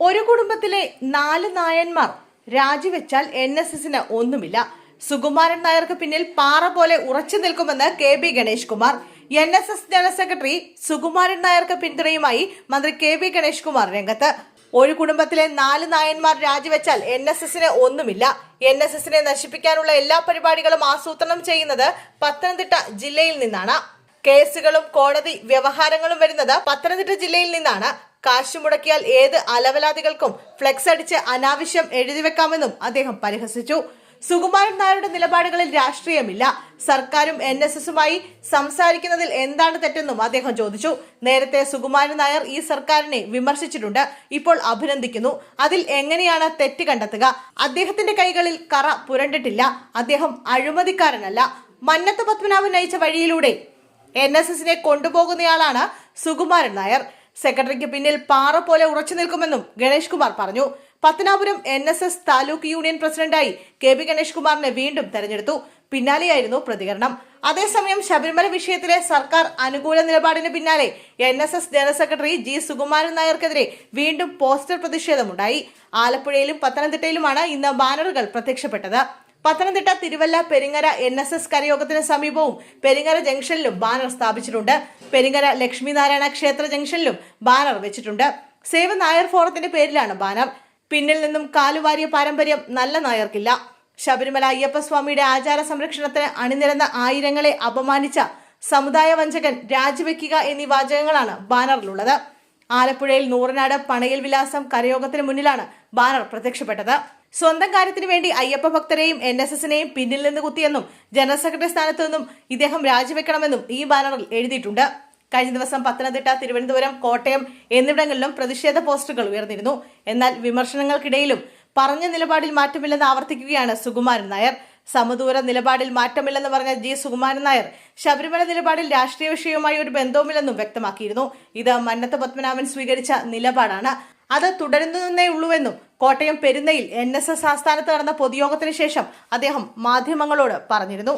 ഒരു കുടുംബത്തിലെ 4 നായന്മാർ രാജിവെച്ചാൽ NSSന് ഒന്നുമില്ല. സുകുമാരൻ നായർക്ക് പിന്നിൽ പാറ പോലെ ഉറച്ചു നിൽക്കുമെന്ന് KB Ganesh Kumar. NSS general secretary Sukumaran നായർക്ക് പിന്തുണയുമായി മന്ത്രി KB ഗണേഷ് കുമാർ രംഗത്ത്. ഒരു കുടുംബത്തിലെ 4 നായന്മാർ രാജിവെച്ചാൽ NSSന് ഒന്നുമില്ല. NSSനെ നശിപ്പിക്കാനുള്ള എല്ലാ പരിപാടികളും ആസൂത്രണം ചെയ്യുന്നത് പത്തനംതിട്ട ജില്ലയിൽ നിന്നാണ്. കേസുകളും കോടതി വ്യവഹാരങ്ങളും വരുന്നത് പത്തനംതിട്ട ജില്ലയിൽ നിന്നാണ്. കാശ് മുടക്കിയാൽ ഏത് അലവലാദികൾക്കും ഫ്ലെക്സ് അടിച്ച് അനാവശ്യം എഴുതിവെക്കാമെന്നും അദ്ദേഹം പരിഹസിച്ചു. സുകുമാരൻ നായരുടെ നിലപാടുകളിൽ രാഷ്ട്രീയമില്ല. സർക്കാരും NSSുമായി സംസാരിക്കുന്നതിൽ എന്താണ് തെറ്റെന്നും അദ്ദേഹം ചോദിച്ചു. നേരത്തെ സുകുമാരൻ നായർ ഈ സർക്കാരിനെ വിമർശിച്ചിട്ടുണ്ട്. ഇപ്പോൾ അഭിനന്ദിക്കുന്നു. അതിൽ എങ്ങനെയാണ് തെറ്റ് കണ്ടെത്തുക? അദ്ദേഹത്തിന്റെ കൈകളിൽ കറ പുരണ്ടിട്ടില്ല. അദ്ദേഹം അഴിമതിക്കാരനല്ല. മന്നത്ത് പത്മനാഭൻ നയിച്ച വഴിയിലൂടെ NSSനെ കൊണ്ടുപോകുന്നയാളാണ് സുകുമാരൻ നായർ. സെക്രട്ടറിക്ക് പിന്നിൽ പാറ പോലെ ഉറച്ചു നിൽക്കുമെന്നും ഗണേഷ് കുമാർ പറഞ്ഞു. പത്തനാപുരം NSS താലൂക്ക് യൂണിയൻ പ്രസിഡന്റായി KB ഗണേഷ് കുമാറിനെ വീണ്ടും തെരഞ്ഞെടുത്തു. പിന്നാലെയായിരുന്നു പ്രതികരണം. അതേസമയം ശബരിമല വിഷയത്തിലെ സർക്കാർ അനുകൂല നിലപാടിന് പിന്നാലെ NSS general secretary G Sukumaran നായർക്കെതിരെ വീണ്ടും പോസ്റ്റർ പ്രതിഷേധമുണ്ടായി. ആലപ്പുഴയിലും പത്തനംതിട്ടയിലുമാണ് ഇന്ന് ബാനറുകൾ പ്രത്യക്ഷപ്പെട്ടത്. പത്തനംതിട്ട തിരുവല്ല പെരിങ്ങര NSS കരയോഗത്തിന് സമീപവും പെരിങ്ങര ജംഗ്ഷനിലും ബാനർ സ്ഥാപിച്ചിട്ടുണ്ട്. പെരിങ്ങര ലക്ഷ്മിനാരായണ ക്ഷേത്ര ജംഗ്ഷനിലും ബാനർ വെച്ചിട്ടുണ്ട്. സേവ് നായർ ഫോറത്തിന്റെ പേരിലാണ് ബാനർ. പിന്നിൽ നിന്നും കാലുവാരിയ പാരമ്പര്യം നല്ല നായർക്കില്ല. ശബരിമല അയ്യപ്പസ്വാമിയുടെ ആചാര സംരക്ഷണത്തിന് അണിനിരന്ന ആയിരങ്ങളെ അപമാനിച്ച സമുദായ വഞ്ചകൻ രാജിവെക്കുക എന്നീ വാചകങ്ങളാണ് ബാനറിലുള്ളത്. ആലപ്പുഴയിൽ നൂറനാട് പണയിൽ വിലാസം കരയോഗത്തിന് മുന്നിലാണ് ബാനർ പ്രത്യക്ഷപ്പെട്ടത്. സ്വന്തം കാര്യത്തിന് വേണ്ടി അയ്യപ്പ ഭക്തരെയും NSSനെയും പിന്നിൽ നിന്ന് കുത്തിയെന്നും ജനറൽ സെക്രട്ടറി സ്ഥാനത്തു നിന്നും ഇദ്ദേഹം രാജിവെക്കണമെന്നും ഈ ബാനറിൽ എഴുതിയിട്ടുണ്ട്. കഴിഞ്ഞ ദിവസം പത്തനംതിട്ട, തിരുവനന്തപുരം, കോട്ടയം എന്നിവിടങ്ങളിലും പ്രതിഷേധ പോസ്റ്ററുകൾ ഉയർന്നിരുന്നു. എന്നാൽ വിമർശനങ്ങൾക്കിടയിലും പറഞ്ഞ നിലപാടിൽ മാറ്റമില്ലെന്ന് ആവർത്തിക്കുകയാണ് സുകുമാരൻ നായർ. സമദൂര നിലപാടിൽ മാറ്റമില്ലെന്ന് പറഞ്ഞ G സുകുമാരൻ നായർ ശബരിമല നിലപാടിൽ രാഷ്ട്രീയ വിഷയവുമായി ഒരു ബന്ധവുമില്ലെന്നും വ്യക്തമാക്കിയിരുന്നു. ഇത് മന്നത്ത് പത്മനാഭൻ സ്വീകരിച്ച നിലപാടാണ്. അത് തുടരുന്നതേ ഉള്ളൂവെന്നും കോട്ടയം പെരുന്നയിൽ NSS ആസ്ഥാനത്ത് നടന്ന പൊതുയോഗത്തിന് ശേഷം അദ്ദേഹം മാധ്യമങ്ങളോട് പറഞ്ഞിരുന്നു.